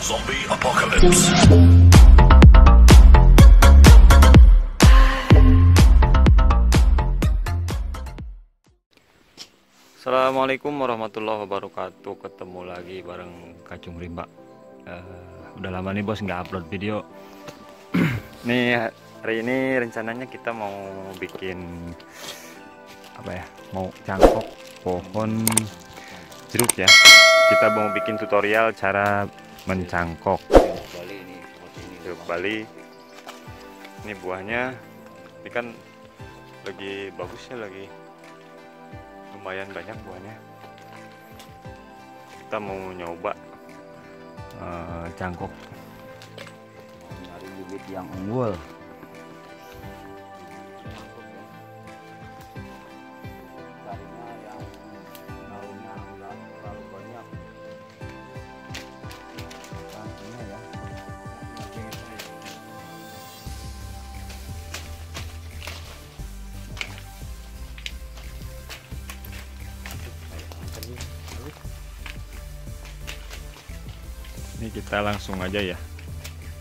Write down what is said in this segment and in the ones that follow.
Zombie Apocalypse. Assalamualaikum warahmatullahi wabarakatuh. Ketemu lagi bareng Kacung Rimba. Udah lama nih bos nggak upload video. Nih hari ini rencananya kita mau bikin apa ya? Mau cangkok pohon jeruk ya. Kita mau bikin tutorial cara mencangkok jeruk Bali. Ini buahnya, ini kan lagi bagus ya, lagi lumayan banyak buahnya. Kita mau nyoba cangkok, nyari bibit yang unggul. Carinya yang daunnya enggak terlalu banyak. Cantiknya ya. ini kita langsung aja ya.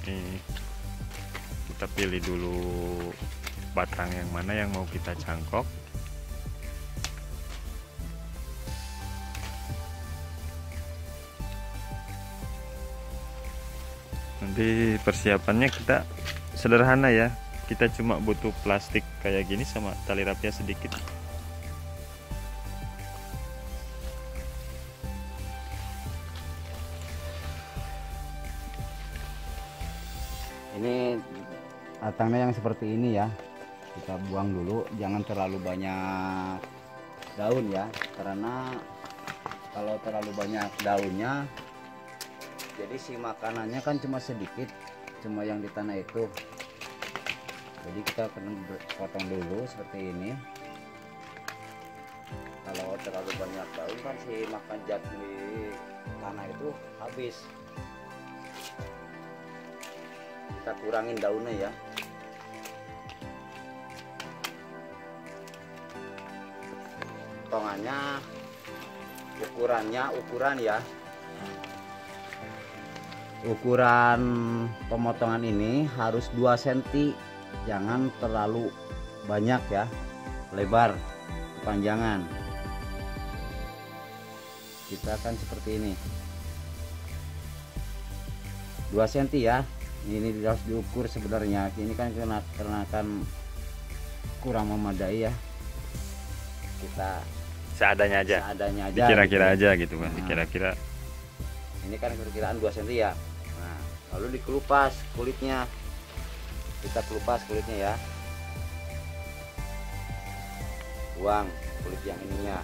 Ini kita pilih dulu batang yang mana yang mau kita cangkok. Nanti persiapannya kita sederhana ya, kita cuma butuh plastik kayak gini sama tali rapia sedikit. Ini batangnya yang seperti ini ya, kita buang dulu, jangan terlalu banyak daun ya, karena kalau terlalu banyak daunnya jadi si makanannya kan cuma sedikit, cuma yang di tanah itu. Jadi kita akan potong dulu seperti ini. Kalau terlalu banyak daun kan si makan zat di tanah itu habis. Kita kurangin daunnya ya. Potongannya ukuran ya. Ukuran pemotongan ini harus 2 cm, jangan terlalu banyak ya, lebar kepanjangan. Kita akan seperti ini, 2 cm ya. Ini harus diukur sebenarnya, ini kan karena kan kurang memadai ya, kita Seadanya aja, kira-kira aja gitu kan. Kira-kira ini kan perkiraan 2 cm ya. Nah, lalu dikelupas kulitnya, kita kelupas kulitnya ya, buang kulit yang ininya.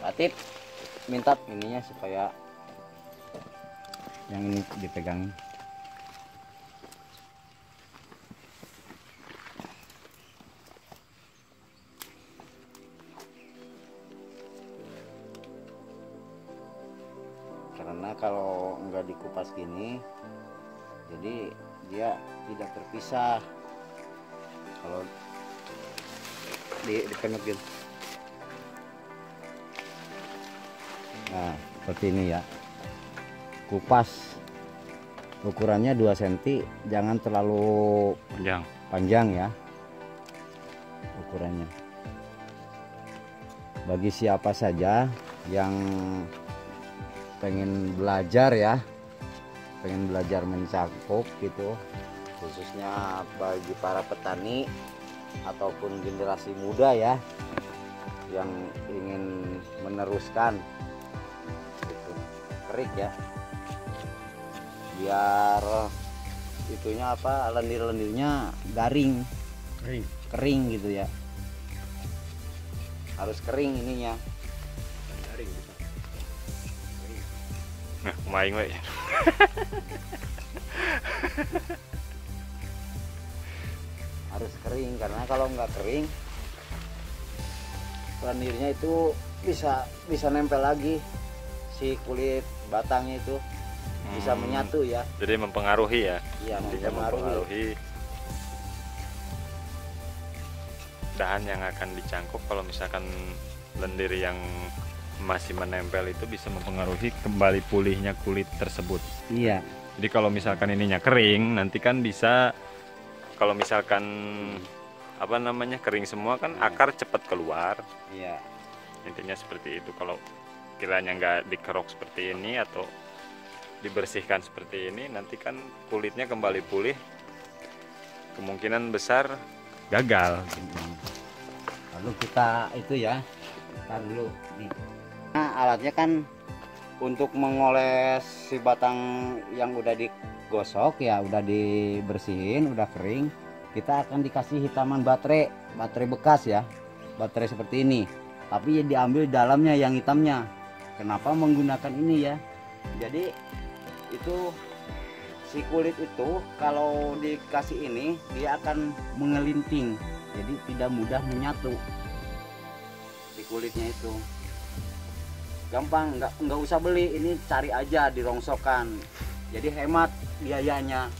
Ratip minta ininya supaya yang ini dipegang. Karena kalau enggak dikupas gini, jadi dia tidak terpisah. Kalau dipenukin. Nah, seperti ini ya. Kupas. Ukurannya 2 cm, jangan terlalu panjang ya. Ukurannya. Bagi siapa saja yang pengen belajar ya, pengen belajar mencangkok gitu, khususnya bagi para petani ataupun generasi muda ya, yang ingin meneruskan kerik ya, biar itunya apa, lendir-lendirnya garing, kering gitu ya, harus kering ininya. nah main we. Harus kering, karena kalau nggak kering lendirnya itu bisa nempel lagi, si kulit batangnya itu bisa menyatu ya. Jadi mempengaruhi ya. Iya, Intinya mempengaruhi dahan yang akan dicangkok. Kalau misalkan lendir yang masih menempel itu bisa mempengaruhi kembali pulihnya kulit tersebut. Iya. Jadi kalau misalkan ininya kering, nanti kan bisa, kalau misalkan apa namanya kering semua kan akar cepat keluar. Iya. Intinya seperti itu. Kalau kiranya nggak dikerok seperti ini atau dibersihkan seperti ini, nanti kan kulitnya kembali pulih, kemungkinan besar gagal. Lalu kita itu ya, ntar dulu nih. Nah, alatnya kan untuk mengoles si batang yang udah digosok ya, udah dibersihin, udah kering. Kita akan dikasih hitaman baterai bekas ya, baterai seperti ini. Tapi ya diambil dalamnya yang hitamnya. Kenapa menggunakan ini ya? Jadi itu si kulit itu kalau dikasih ini dia akan mengelinting, jadi tidak mudah menyatu si kulitnya itu. Gampang, nggak usah beli, ini cari aja di rongsokan, jadi hemat biayanya.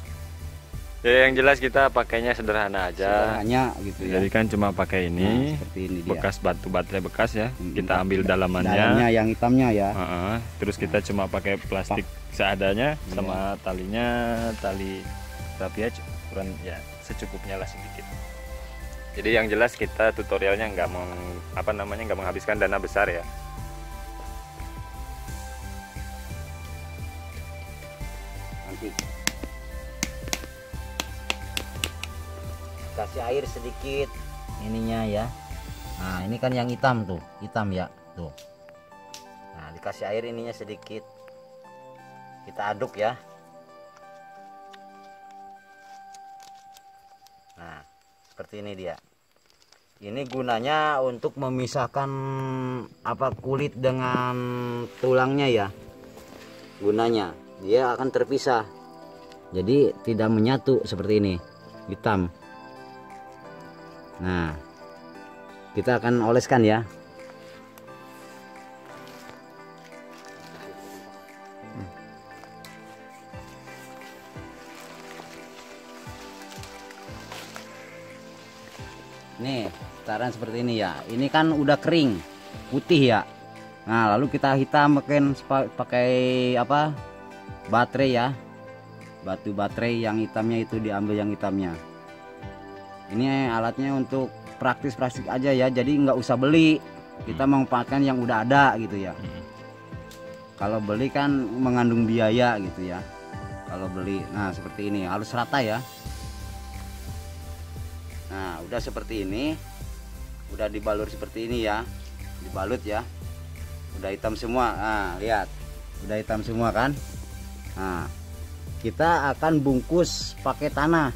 Ya, yang jelas kita pakainya sederhana aja. Sederhana gitu ya. Jadi kan cuma pakai ini, seperti ini dia. bekas batu baterai bekas ya. Kita ambil dalamannya. Dalamnya yang hitamnya ya. Terus kita cuma pakai plastik seadanya sama talinya, tali rapiah ukuran ya secukupnya lah sedikit. Jadi yang jelas kita tutorialnya nggak menghabiskan dana besar ya. Nanti kasih air sedikit ininya ya. Nah ini kan yang hitam tuh, hitam ya tuh. Nah dikasih air ininya sedikit, kita aduk ya. Nah seperti ini dia. Ini gunanya untuk memisahkan apa kulit dengan tulangnya ya. Gunanya dia akan terpisah, jadi tidak menyatu seperti ini, hitam. Nah kita akan oleskan ya. Nih caranya seperti ini ya. Ini kan udah kering putih ya. Nah lalu kita hitam pakai apa, baterai ya, batu baterai yang hitamnya itu diambil yang hitamnya. Ini alatnya untuk praktis aja ya, jadi nggak usah beli, kita memanfaatkan yang udah ada gitu ya. Kalau beli kan mengandung biaya gitu ya kalau beli. Nah seperti ini harus rata ya. Nah udah seperti ini, udah dibalur seperti ini ya, dibalut ya, udah hitam semua. Nah lihat udah hitam semua kan. Nah kita akan bungkus pakai tanah.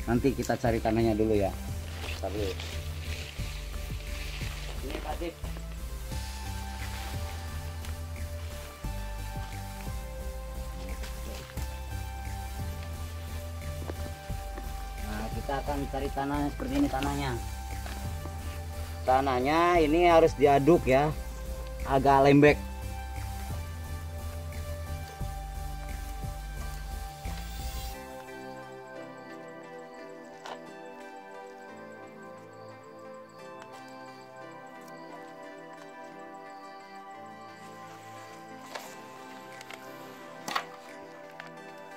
Nanti kita cari tanahnya dulu ya. Ini Pak. Nah kita akan cari tanahnya seperti ini. Tanahnya ini harus diaduk ya, agak lembek.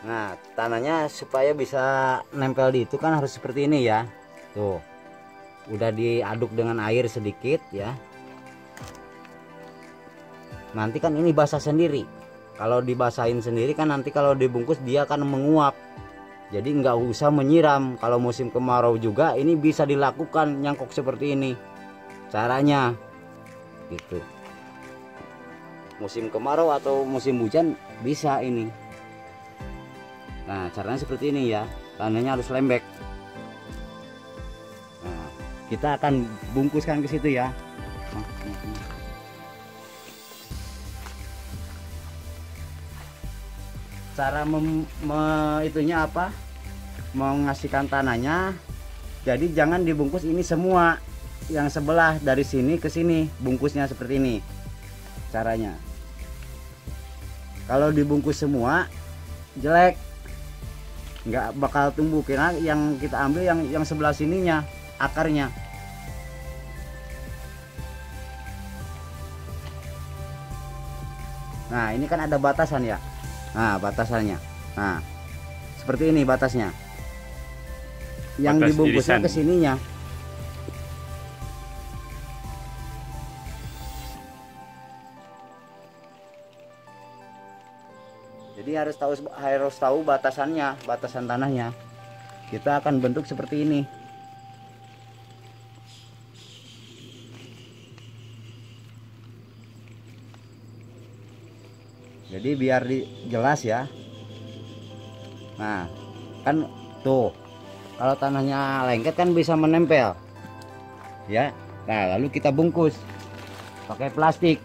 Nah tanahnya supaya bisa nempel di itu kan harus seperti ini ya. Tuh udah diaduk dengan air sedikit ya. Nanti kan ini basah sendiri. Kalau dibasahin sendiri kan nanti kalau dibungkus dia akan menguap. Jadi nggak usah menyiram. Kalau musim kemarau juga ini bisa dilakukan nyangkok seperti ini caranya gitu. Musim kemarau atau musim hujan bisa ini. Nah caranya seperti ini ya, tanahnya harus lembek. Nah, kita akan bungkuskan ke situ ya. Cara itunya apa? Mengasihkan tanahnya. Jadi jangan dibungkus ini semua. yang sebelah dari sini ke sini, bungkusnya seperti ini caranya. Kalau dibungkus semua jelek, nggak bakal tumbuh, karena yang kita ambil yang sebelah sininya, akarnya. Nah ini kan ada batasan ya, nah batasannya, nah seperti ini batasnya, yang Batas dibungkusnya irisan. ke sininya. Jadi harus tahu batasannya, batasan tanahnya. Kita akan bentuk seperti ini. Jadi biar jelas ya. Nah, kan tuh. Kalau tanahnya lengket kan bisa menempel. Ya. Nah, lalu kita bungkus pakai plastik.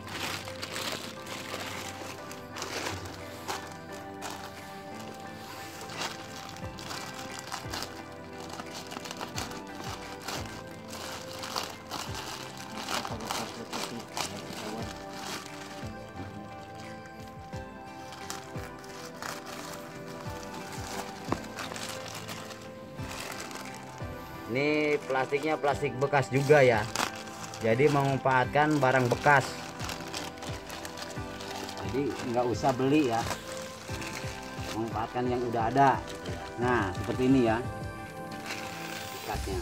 Ini plastiknya plastik bekas juga ya, jadi memanfaatkan barang bekas, jadi nggak usah beli ya, memanfaatkan yang udah ada. Nah seperti ini ya ikatnya.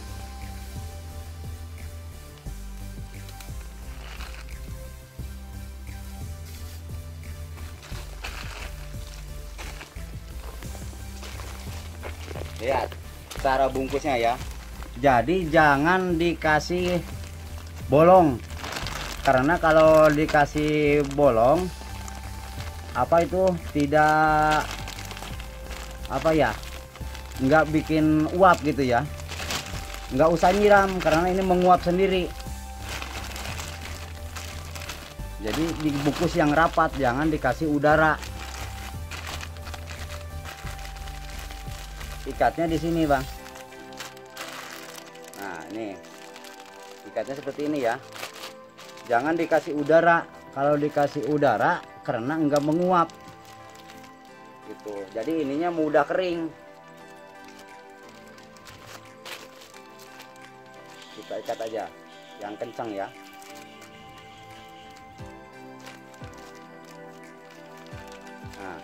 Lihat cara bungkusnya ya. Jadi jangan dikasih bolong, karena kalau dikasih bolong apa itu tidak apa ya, nggak bikin uap gitu ya. Nggak usah nyiram karena ini menguap sendiri. Jadi dibungkus yang rapat, jangan dikasih udara. Ikatnya di sini bang. Nah ini ikatnya seperti ini ya, jangan dikasih udara. Kalau dikasih udara karena enggak menguap gitu, jadi ininya mudah kering. Kita ikat aja yang kencang ya. Nah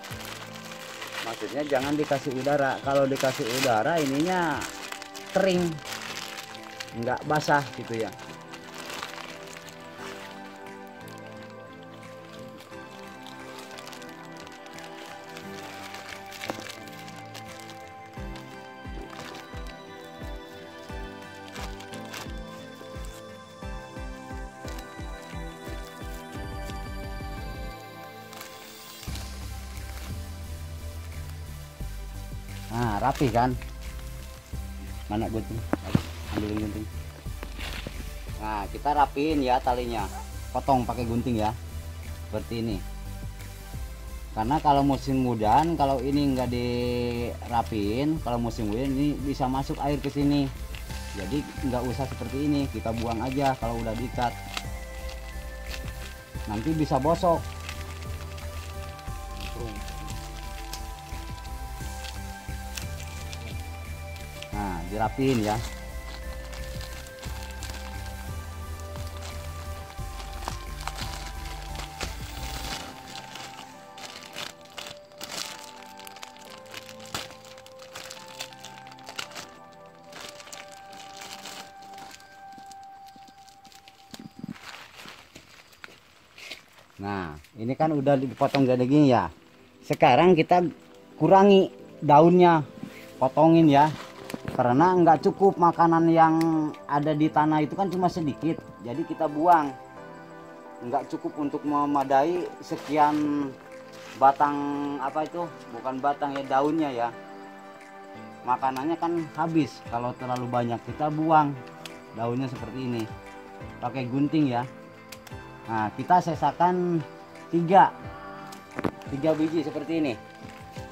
maksudnya jangan dikasih udara. Kalau dikasih udara ininya kering, nggak basah gitu ya. Nah rapi kan, mana gunting, ambilin gunting. Nah kita rapiin ya talinya, potong pakai gunting ya, seperti ini. Karena kalau musim hujan, kalau ini nggak dirapiin, kalau musim hujan ini bisa masuk air ke sini. Jadi nggak usah seperti ini, kita buang aja kalau udah diikat. Nanti bisa bosok. Nah dirapiin ya. Nah ini kan udah dipotong jadi gini ya. Sekarang kita kurangi daunnya, potongin ya, karena nggak cukup makanan yang ada di tanah itu kan cuma sedikit, jadi kita buang. Nggak cukup untuk memadai sekian batang, apa itu bukan batang ya, daunnya ya. Makanannya kan habis kalau terlalu banyak, kita buang daunnya seperti ini pakai gunting ya. Nah kita sisakan 3 biji seperti ini,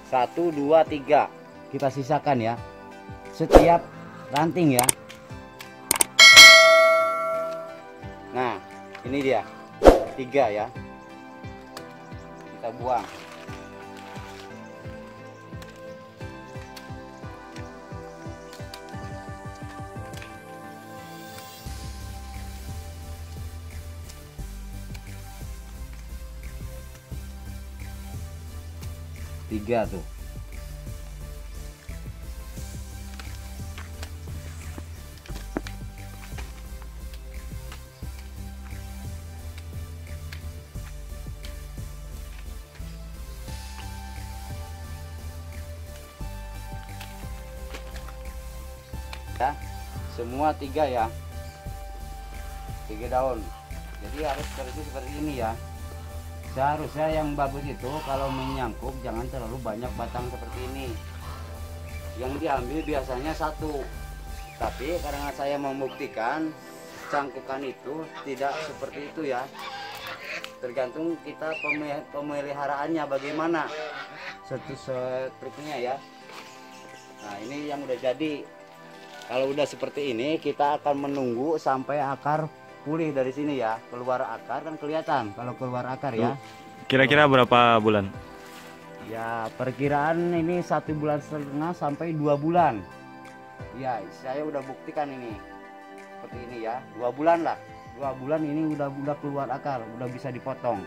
1 2 3 kita sisakan ya, setiap ranting ya. Ini dia 3 ya, kita buang. Tiga tuh. Ya, semua 3 ya, 3 daun. Jadi harus seperti ini ya. Seharusnya yang bagus itu kalau menyangkuk jangan terlalu banyak batang seperti ini. Yang diambil biasanya 1, tapi karena saya membuktikan cangkukan itu tidak seperti itu ya. Tergantung kita pemeliharaannya bagaimana, triknya ya. Nah ini yang udah jadi. Kalau udah seperti ini kita akan menunggu sampai akar pulih dari sini ya. Keluar akar kan kelihatan kalau keluar akar ya. Kira-kira berapa bulan? Ya perkiraan ini 1,5 bulan sampai 2 bulan. Ya saya udah buktikan ini seperti ini ya, 2 bulan lah. 2 bulan ini udah keluar akar, udah bisa dipotong.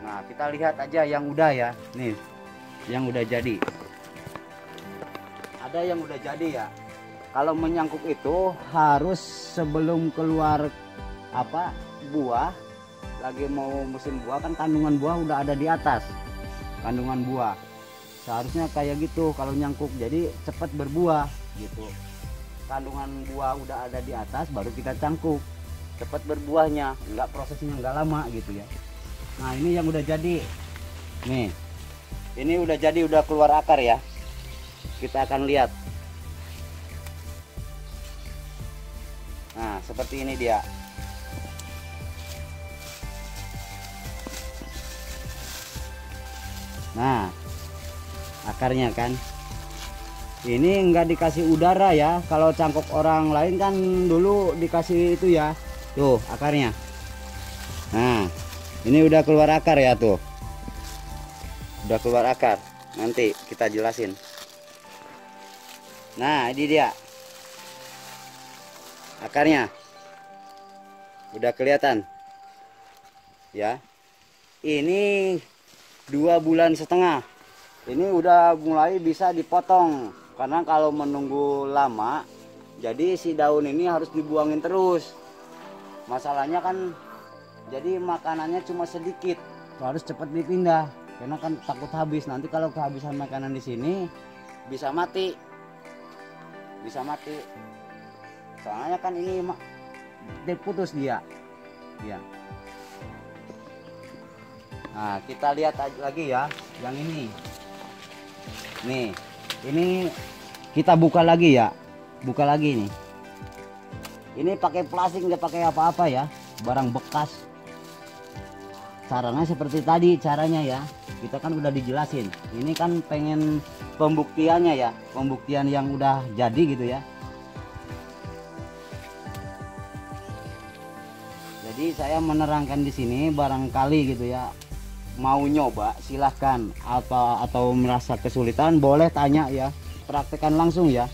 Nah kita lihat aja yang udah ya, nih yang udah jadi. Ada yang udah jadi ya. Kalau menyangkuk itu harus sebelum keluar buah, lagi mau musim buah kan kandungan buah udah ada di atas. Kandungan buah seharusnya kayak gitu kalau nyangkuk, jadi cepat berbuah gitu. Kandungan buah udah ada di atas baru kita cangkuk, cepat berbuahnya, prosesnya nggak lama gitu ya. Nah ini yang udah jadi nih, ini udah jadi, udah keluar akar ya. Kita akan lihat. Nah seperti ini dia. Nah akarnya kan ini enggak dikasih udara ya. Kalau cangkok orang lain kan dulu dikasih itu ya, tuh akarnya. Nah ini udah keluar akar ya, tuh udah keluar akar, nanti kita jelasin. Nah ini dia akarnya, udah kelihatan ya. Ini 2,5 bulan, ini udah mulai bisa dipotong. Karena kalau menunggu lama, jadi si daun ini harus dibuangin terus. Masalahnya kan jadi makanannya cuma sedikit, harus cepat dipindah karena kan takut habis. Nanti kalau kehabisan makanan di sini bisa mati, soalnya kan ini putus dia ya. Nah kita lihat lagi ya yang ini nih, ini kita buka lagi ya, nih. Ini pakai plastik, nggak pakai apa-apa ya, barang bekas. Caranya seperti tadi caranya ya, kita kan udah dijelasin. Ini kan pengen pembuktiannya ya, pembuktian yang udah jadi gitu ya. Jadi saya menerangkan di sini, barangkali gitu ya mau nyoba silahkan, atau merasa kesulitan boleh tanya ya, praktekkan langsung ya.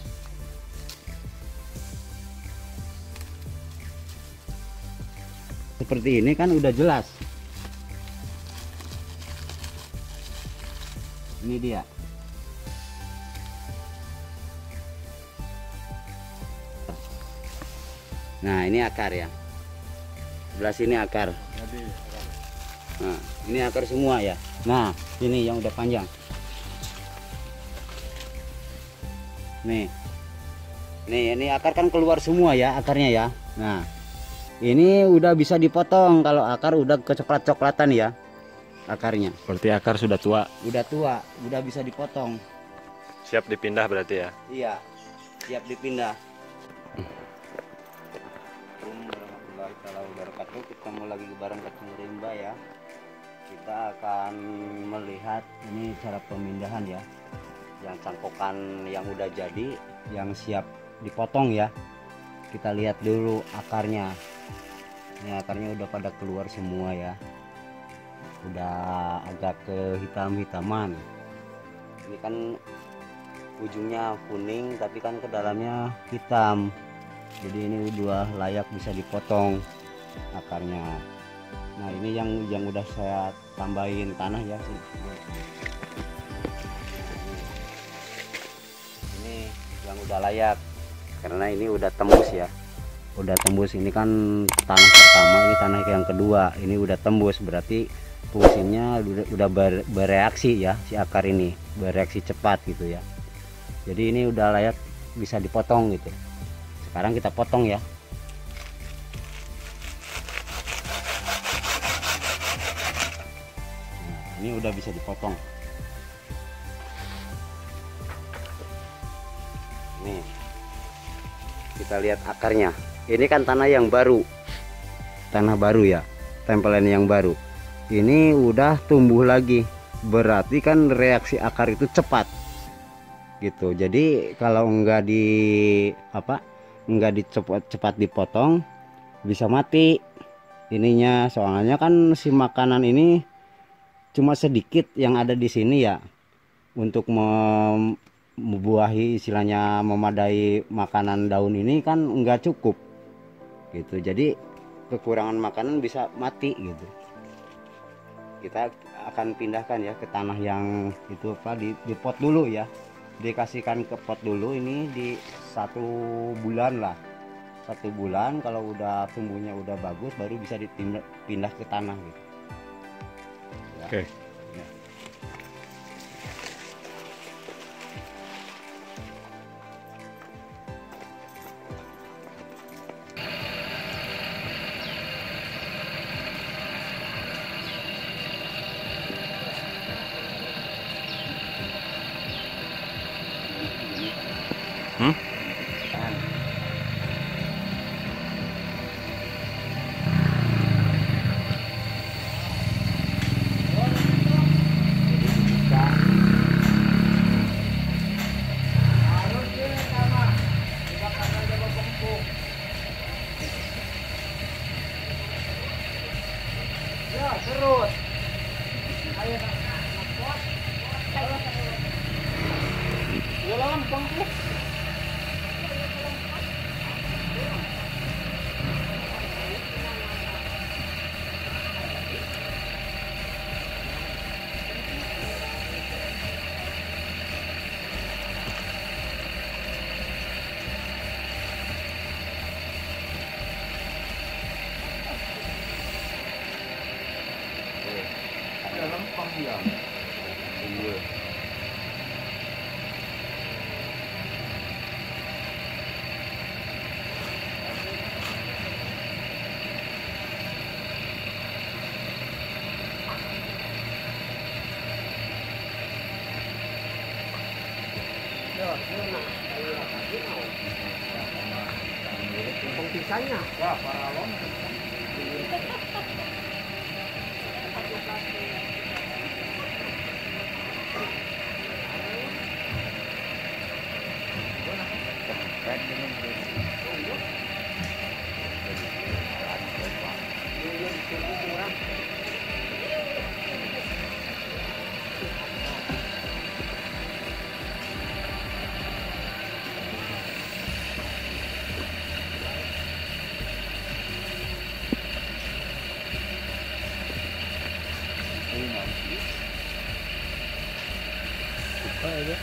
Seperti ini kan udah jelas. Ini dia. Nah ini akar ya, sebelah sini akar. Nah ini akar semua ya. Nah ini yang udah panjang nih, ini akar kan keluar semua ya akarnya ya. Nah ini udah bisa dipotong kalau akar udah kecoklat-coklatan ya akarnya. Berarti akar sudah tua. Udah bisa dipotong. Siap dipindah berarti ya? Iya, siap dipindah. Assalamualaikum warahmatullahi wabarakatuh. Ketemu lagi bareng Kacung Rimba ya. Kita akan melihat ini cara pemindahan ya, yang cangkokan yang udah jadi, yang siap dipotong ya. Kita lihat dulu akarnya. Ini akarnya udah pada keluar semua ya, udah agak ke hitam-hitaman. Ini kan ujungnya kuning tapi kan ke dalamnya hitam, jadi ini udah layak bisa dipotong akarnya. Nah ini yang udah saya tambahin tanah ya, ini yang udah layak karena ini udah tembus ya, udah tembus. Ini kan tanah pertama, ini tanah yang kedua, ini udah tembus, berarti fungsinya udah bereaksi ya, si akar ini bereaksi cepat gitu ya. Jadi ini udah layak bisa dipotong gitu. Sekarang kita potong ya. Nah, ini udah bisa dipotong. Nih, kita lihat akarnya. Ini kan tanah yang baru, tanah baru ya, tempelan yang baru. Ini udah tumbuh lagi, berarti kan reaksi akar itu cepat gitu. Jadi kalau enggak cepat dipotong bisa mati ininya. Soalnya kan si makanan ini cuma sedikit yang ada di sini ya, untuk membuahi istilahnya memadai makanan daun ini kan enggak cukup gitu. Jadi kekurangan makanan bisa mati gitu. Kita akan pindahkan ya ke tanah yang itu di pot dulu ya, dikasihkan ke pot dulu. Ini di 1 bulan lah, 1 bulan kalau udah tumbuhnya udah bagus baru bisa dipindah ke tanah gitu ya. Oke. Ya. Hmm? Terus ayo ada lempeng dia. Iya. Lempeng pisangnya. Wah, paralon. Buka aja.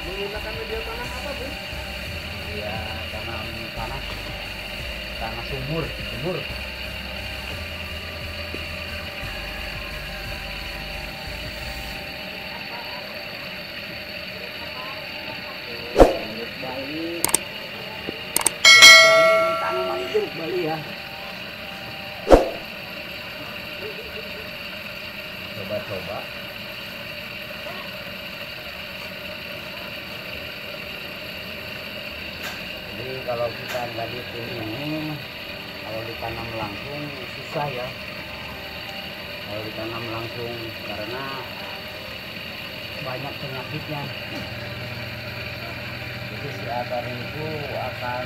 Menggunakan media tanah apa, Bu? Ya, tanah sumur. Bali, tanaman jeruk Bali ya. Coba. Jadi kalau kita nggak di tim ini, kalau ditanam langsung susah ya. Kalau ditanam langsung karena banyak penyakitnya. Jadi si akar itu akan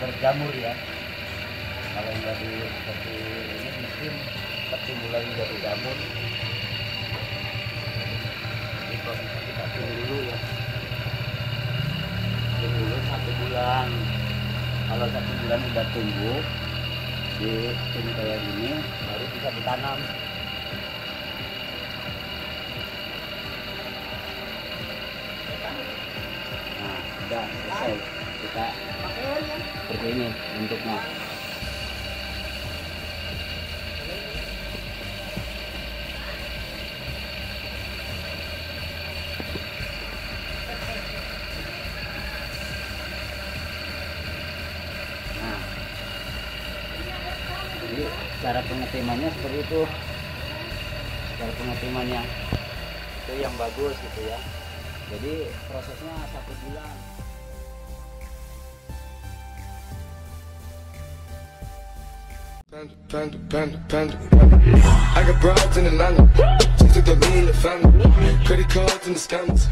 berjamur ya. Kalau nggak di seperti ini mungkin pertumbuhan jadi jamur. Jadi prosesnya kita tunggu dulu ya. Tunggu dulu 1 bulan. Kalau 1 bulan udah tumbuh di tim kayak gini, baru bisa ditanam. Nah, udah selesai. Kita seperti ini bentuknya. Nah, jadi cara pengetimannya seperti itu. Cara pengetimannya itu yang bagus gitu ya. Jadi prosesnya 1 bulan. Panda. I got broads in Atlanta. Just took the lean, the family. Credit cards and the scammers.